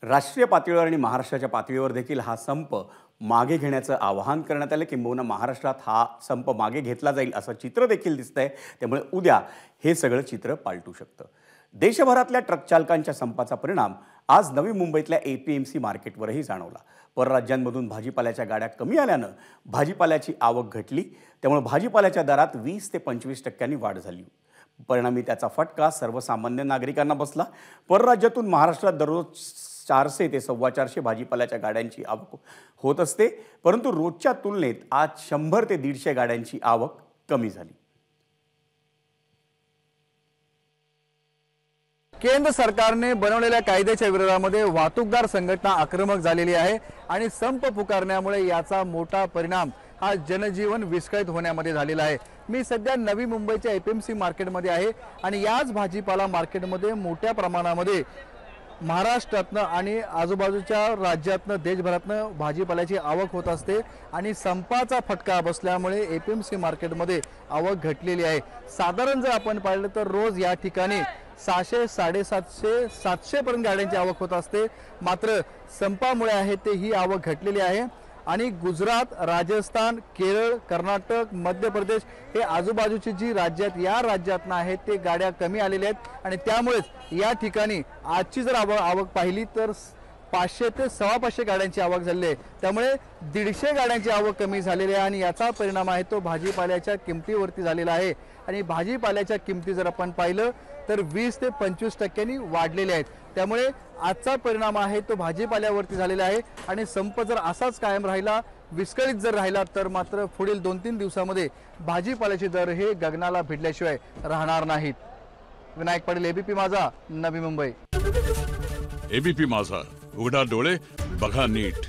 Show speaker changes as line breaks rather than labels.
राष्ट्रीय पातळीवर आणि महाराष्ट्राच्या पातळीवर देखील हा संप मागे घेण्याचं आवाहन करण्यात आलं, किंबहुना महाराष्ट्रात हा संप मागे घेतला जाईल असं चित्र देखील दिसतंय। त्यामुळे उद्या हे सगळं चित्र पालटू शकतं। देशभरातल्या ट्रक चालकांच्या संपाचा परिणाम आज नवी मुंबईतल्या एपीएमसी मार्केटवरही जाणवला। परराज्यांमधून भाजीपाल्याच्या गाड्या कमी आल्यानं भाजीपाल्याची आवक घटली, त्यामुळे भाजीपाल्याच्या दरात 20 ते 25% वाढ झाली। परिणामी त्याचा फटका सर्वसामान्य नागरिकांना बसला। परराज्यातून महाराष्ट्रात दररोज 400 ते 450 भाजीपाल्याच्या गाड्यांची आवक होत असते, परंतु रोजच्या तुलनेत आज 100 ते 150 गाड्यांची आवक कमी झाली।
केंद्र सरकारने बनवलेल्या कायद्याच्या विरोधामध्ये वाहतूकदार संघटना आक्रमक झालेली आहे आणि संप पुकारण्यामुळे याचा मोठा परिणाम हा जनजीवन विस्कळीत होण्यामध्ये झालेला आहे। मी सध्या नवी मुंबईच्या एपीएमसी मार्केटमध्ये आहे आणि याच भाजीपाला मार्केटमध्ये मोठ्या प्रमाणामध्ये महाराष्ट्रातनं आणि आजूबाजूच्या राज्यातनं देशभरातनं भाजीपाल्याची आवक होत असते आणि संपाचा फटका बसल्यामुळे एपीएमसी मार्केटमध्ये आवक घटलेली आहे। साधारण जर आपण पाहिलं तर रोज या ठिकाणी 600, 750, 700 पर्यंत गाड्यांची आवक होत असते। मात्र संपामुळे आहे ते ही आवक घटलेली आहे आणि गुजरात, राजस्थान, केरळ, कर्नाटक, मध्य प्रदेश हे आजूबाजूची जी राज्यात या राज्यातनं आहेत ते गाड्या कमी आलेल्या आहेत आणि त्यामुळेच या ठिकाणी आजची जर आवक पाहिली तर 500 ते 550 गाड्यांची आवक झाली आहे। त्यामुळे 150 गाड्यांची आवक कमी झालेली आहे आणि याचा परिणाम आहे तो भाजीपाल्याच्या किमतीवरती झालेला आहे आणि भाजीपाल्याच्या किमती जर आपण पाहिलं तर 20 ते 25% वाढलेले आहेत। त्यामुळे आजचा परिणाम आहे तो भाजीपाल्यावरती झालेला आहे आणि संप जर असाच कायम राहिला, विस्कळीत जर राहिला तर मात्र पुढील 2-3 दिवसांमध्ये भाजीपाल्याचे दर हे गगनाला भिडल्याशिवाय राहणार नाहीत। विनायक पाटील, एबीपी माझा, नवी मुंबई।
एबीपी माझा, उघडा डोळे बघा नीट।